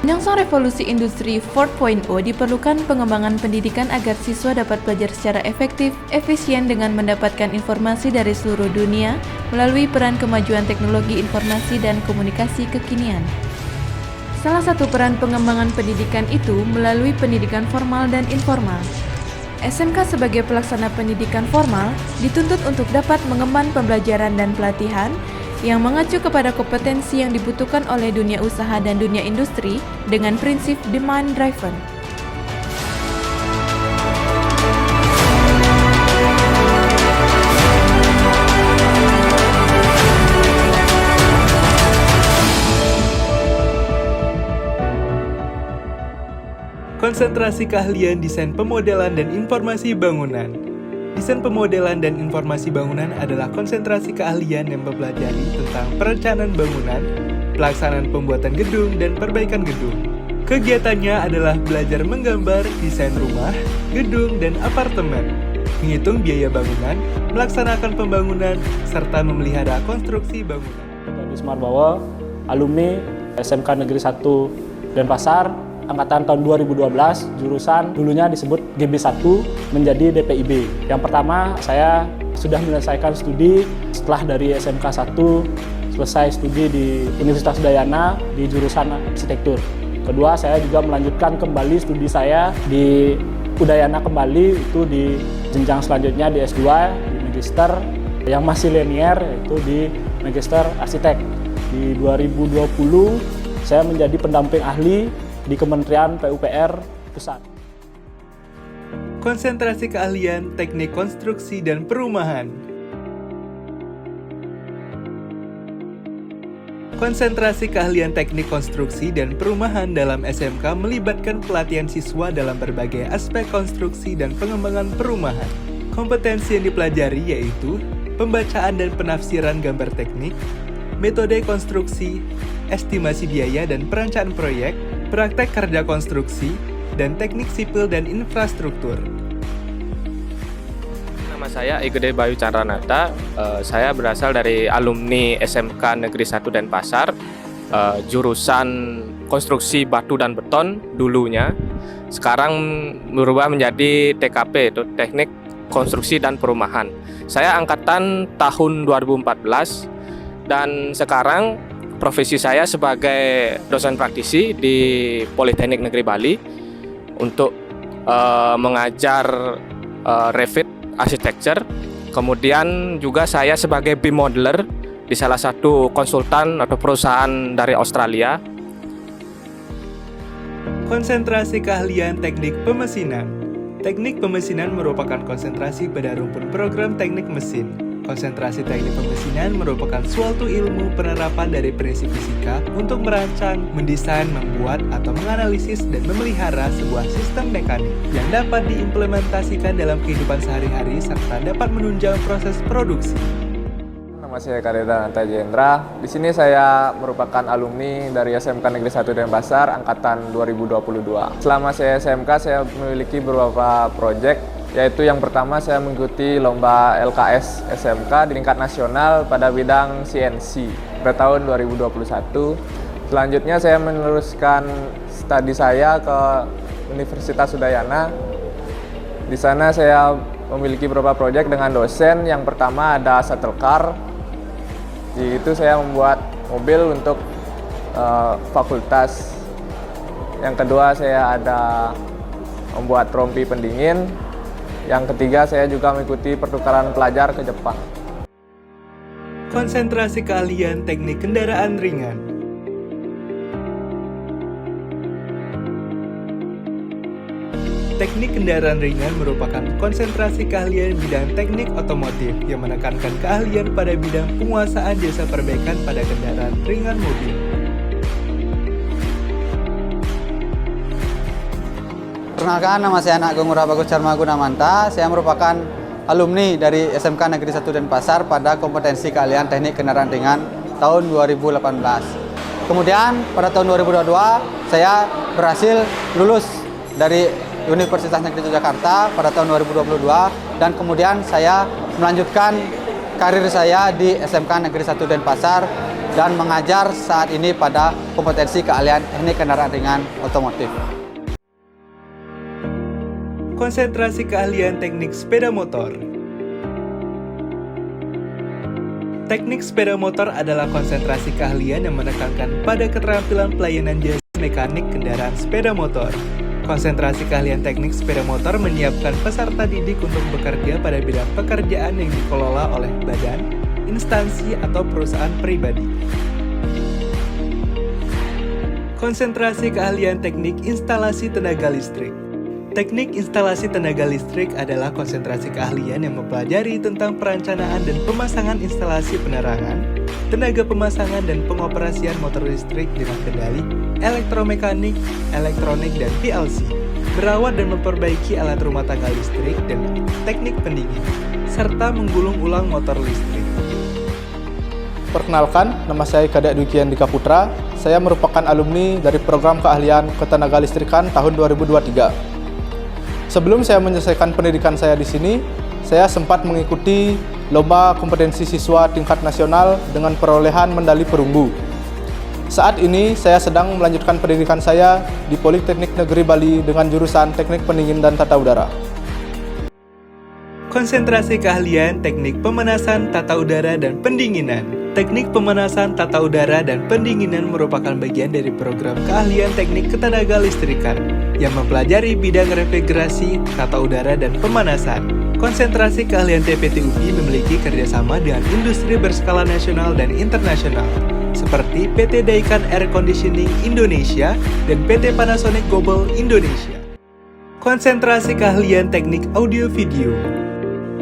Menyongsong revolusi industri 4.0 diperlukan pengembangan pendidikan agar siswa dapat belajar secara efektif, efisien dengan mendapatkan informasi dari seluruh dunia melalui peran kemajuan teknologi informasi dan komunikasi kekinian. Salah satu peran pengembangan pendidikan itu melalui pendidikan formal dan informal. SMK sebagai pelaksana pendidikan formal dituntut untuk dapat mengemban pembelajaran dan pelatihan yang mengacu kepada kompetensi yang dibutuhkan oleh dunia usaha dan dunia industri dengan prinsip demand driven. Konsentrasi keahlian desain pemodelan dan informasi bangunan. Desain pemodelan dan informasi bangunan adalah konsentrasi keahlian yang mempelajari tentang perencanaan bangunan, pelaksanaan pembuatan gedung, dan perbaikan gedung. Kegiatannya adalah belajar menggambar, desain rumah, gedung, dan apartemen, menghitung biaya bangunan, melaksanakan pembangunan, serta memelihara konstruksi bangunan. Wismar Bawa, alumni SMK Negeri 1 Denpasar, angkatan tahun 2012, jurusan dulunya disebut GB1 menjadi DPIB. Yang pertama, saya sudah menyelesaikan studi setelah dari SMK 1, selesai studi di Universitas Udayana di jurusan arsitektur. Kedua, saya juga melanjutkan kembali studi saya di Udayana kembali, itu di jenjang selanjutnya di S2, di Magister, yang masih linear, yaitu di Magister Arsitek. Di 2020, saya menjadi pendamping ahli di Kementerian PUPR Pusat. Konsentrasi keahlian teknik konstruksi dan perumahan. Konsentrasi keahlian teknik konstruksi dan perumahan dalam SMK melibatkan pelatihan siswa dalam berbagai aspek konstruksi dan pengembangan perumahan. Kompetensi yang dipelajari yaitu pembacaan dan penafsiran gambar teknik, metode konstruksi, estimasi biaya dan perencanaan proyek, praktek kerja konstruksi, dan teknik sipil dan infrastruktur. Nama saya Igede Bayu Chandranata, saya berasal dari alumni SMK Negeri 1 Denpasar, jurusan konstruksi batu dan beton dulunya. Sekarang berubah menjadi TKP, itu Teknik Konstruksi dan Perumahan. Saya angkatan tahun 2014 dan sekarang profesi saya sebagai dosen praktisi di Politeknik Negeri Bali untuk mengajar Revit Architecture. Kemudian juga saya sebagai BIM modeler di salah satu konsultan atau perusahaan dari Australia. Konsentrasi keahlian teknik pemesinan. Teknik pemesinan merupakan konsentrasi pada rumpun program teknik mesin. Konsentrasi teknik pemesinan merupakan suatu ilmu penerapan dari prinsip fisika untuk merancang, mendesain, membuat, atau menganalisis dan memelihara sebuah sistem mekanik yang dapat diimplementasikan dalam kehidupan sehari-hari serta dapat menunjang proses produksi. Nama saya Kareda Nanta Jendra. Di sini saya merupakan alumni dari SMK Negeri 1 Denpasar angkatan 2022. Selama saya SMK, saya memiliki beberapa proyek, yaitu yang pertama saya mengikuti lomba LKS SMK di tingkat nasional pada bidang CNC pada tahun 2021. Selanjutnya saya meneruskan studi saya ke Universitas Udayana. Di sana saya memiliki beberapa proyek dengan dosen. Yang pertama ada shuttle car. Di itu saya membuat mobil untuk fakultas. Yang kedua saya ada membuat rompi pendingin. Yang ketiga, saya juga mengikuti pertukaran pelajar ke Jepang. Konsentrasi keahlian teknik kendaraan ringan. Teknik kendaraan ringan merupakan konsentrasi keahlian bidang teknik otomotif yang menekankan keahlian pada bidang penguasaan jasa perbaikan pada kendaraan ringan mobil. Perkenalkan, nama saya Anak Gongura Bagus Charma Gunamanta. Saya merupakan alumni dari SMK Negeri 1 Denpasar pada kompetensi keahlian teknik kendaraan ringan tahun 2018. Kemudian pada tahun 2022 saya berhasil lulus dari Universitas Negeri Yogyakarta pada tahun 2022 dan kemudian saya melanjutkan karir saya di SMK Negeri 1 Denpasar dan mengajar saat ini pada kompetensi keahlian teknik kendaraan ringan otomotif. Konsentrasi keahlian teknik sepeda motor. Teknik sepeda motor adalah konsentrasi keahlian yang menekankan pada keterampilan pelayanan jasa mekanik kendaraan sepeda motor. Konsentrasi keahlian teknik sepeda motor menyiapkan peserta didik untuk bekerja pada bidang pekerjaan yang dikelola oleh badan, instansi, atau perusahaan pribadi. Konsentrasi keahlian teknik instalasi tenaga listrik. Teknik instalasi tenaga listrik adalah konsentrasi keahlian yang mempelajari tentang perencanaan dan pemasangan instalasi penerangan, tenaga pemasangan dan pengoperasian motor listrik dengan kendali, elektromekanik, elektronik, dan PLC, merawat dan memperbaiki alat rumah tangga listrik dan teknik pendingin, serta menggulung ulang motor listrik. Perkenalkan, nama saya Kadek Dwiki Andika Putra. Saya merupakan alumni dari program keahlian ketenaga listrikan tahun 2023. Sebelum saya menyelesaikan pendidikan saya di sini, saya sempat mengikuti lomba kompetensi siswa tingkat nasional dengan perolehan medali perunggu. Saat ini, saya sedang melanjutkan pendidikan saya di Politeknik Negeri Bali dengan jurusan Teknik Pendingin dan Tata Udara. Konsentrasi keahlian teknik pemanasan, tata udara, dan pendinginan. Teknik pemanasan, tata udara, dan pendinginan merupakan bagian dari program keahlian teknik ketenaga listrikan yang mempelajari bidang refrigerasi, tata udara, dan pemanasan. Konsentrasi keahlian TPTUPI memiliki kerjasama dengan industri berskala nasional dan internasional, seperti PT Daikan Air Conditioning Indonesia dan PT Panasonic Global Indonesia. Konsentrasi keahlian teknik audio video.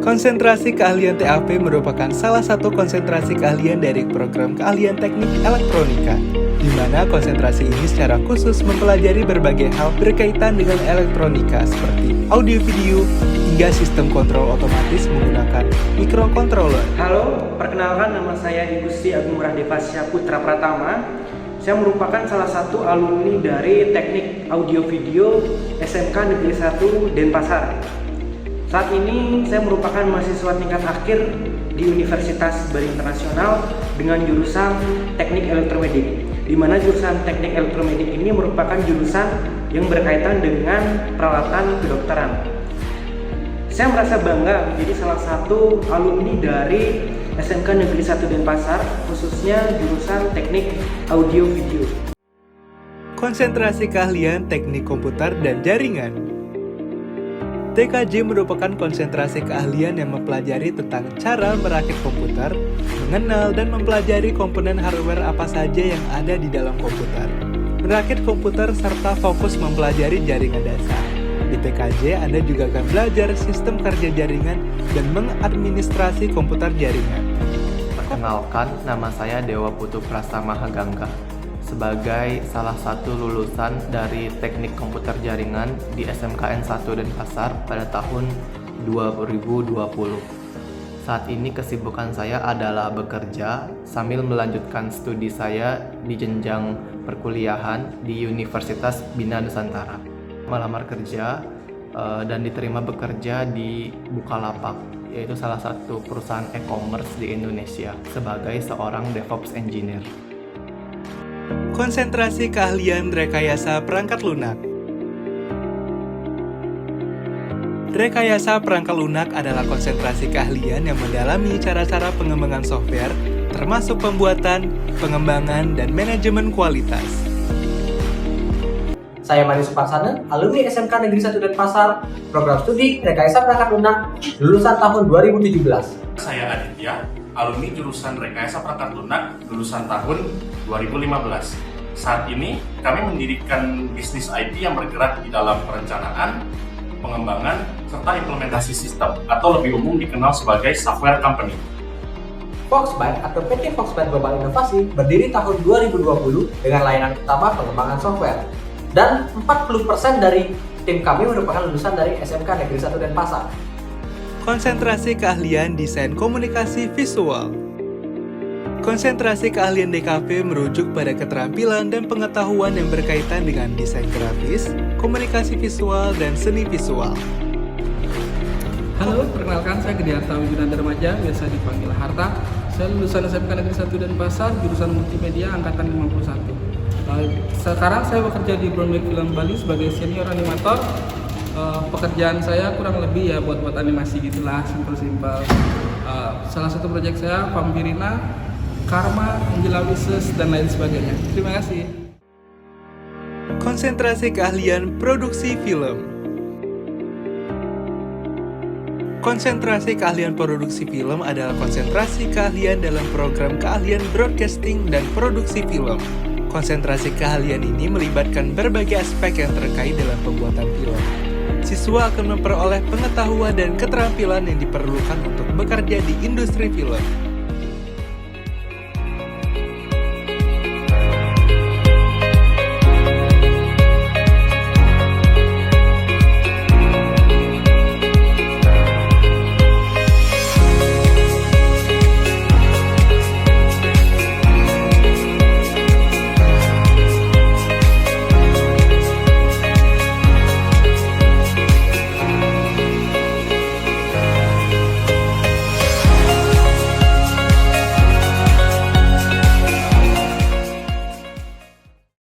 Konsentrasi keahlian TAP merupakan salah satu konsentrasi keahlian dari program keahlian teknik elektronika, di mana konsentrasi ini secara khusus mempelajari berbagai hal berkaitan dengan elektronika seperti audio video hingga sistem kontrol otomatis menggunakan microcontroller. Halo, perkenalkan nama saya Igusti Agung Rahdevasya Putra Pratama. Saya merupakan salah satu alumni dari Teknik Audio Video SMK Negeri 1 Denpasar. Saat ini saya merupakan mahasiswa tingkat akhir di Universitas Bali Internasional dengan jurusan Teknik Elektromedik, di mana jurusan Teknik Elektromedik ini merupakan jurusan yang berkaitan dengan peralatan kedokteran. Saya merasa bangga menjadi salah satu alumni dari SMK Negeri 1 Denpasar, khususnya jurusan Teknik Audio Video. Konsentrasi keahlian teknik komputer dan jaringan. TKJ merupakan konsentrasi keahlian yang mempelajari tentang cara merakit komputer, mengenal dan mempelajari komponen hardware apa saja yang ada di dalam komputer, merakit komputer, serta fokus mempelajari jaringan dasar. Di TKJ, Anda juga akan belajar sistem kerja jaringan dan mengadministrasi komputer jaringan. Perkenalkan, nama saya Dewa Putu Prastama Hagangga. Sebagai salah satu lulusan dari Teknik Komputer Jaringan di SMKN 1 Denpasar pada tahun 2020. Saat ini kesibukan saya adalah bekerja sambil melanjutkan studi saya di jenjang perkuliahan di Universitas Bina Nusantara. Melamar kerja dan diterima bekerja di Bukalapak, yaitu salah satu perusahaan e-commerce di Indonesia sebagai seorang DevOps Engineer. Konsentrasi keahlian rekayasa perangkat lunak. Rekayasa perangkat lunak adalah konsentrasi keahlian yang mendalami cara-cara pengembangan software, termasuk pembuatan, pengembangan, dan manajemen kualitas. Saya Mani Suparsana, alumni SMK Negeri 1 Denpasar, program studi Rekayasa Perangkat Lunak, lulusan tahun 2017. Saya Aditya, alumni jurusan Rekayasa Perangkat Lunak, lulusan tahun 2015. Saat ini, kami mendirikan bisnis IT yang bergerak di dalam perencanaan, pengembangan, serta implementasi sistem, atau lebih umum dikenal sebagai software company. Foxbyte atau PT Foxbyte Global Inovasi berdiri tahun 2020 dengan layanan utama pengembangan software. Dan 40% dari tim kami merupakan lulusan dari SMK Negeri 1 Denpasar. Konsentrasi keahlian desain komunikasi visual. Konsentrasi keahlian DKV merujuk pada keterampilan dan pengetahuan yang berkaitan dengan desain grafis, komunikasi visual, dan seni visual. Halo, perkenalkan saya Gediarta Wijunanda Remaja, biasa dipanggil Harta. Saya lulusan SMK Negeri 1 Denpasar, jurusan Multimedia angkatan 51. Sekarang saya bekerja di Brownback Film Bali sebagai senior animator. Pekerjaan saya kurang lebih ya buat animasi gitulah, simpel-simpel. Salah satu proyek saya Vampirina, Karma, Angela Wishes, dan lain sebagainya. Terima kasih. Konsentrasi keahlian produksi film. Konsentrasi keahlian produksi film adalah konsentrasi keahlian dalam program keahlian broadcasting dan produksi film. Konsentrasi keahlian ini melibatkan berbagai aspek yang terkait dalam pembuatan film. Siswa akan memperoleh pengetahuan dan keterampilan yang diperlukan untuk bekerja di industri film.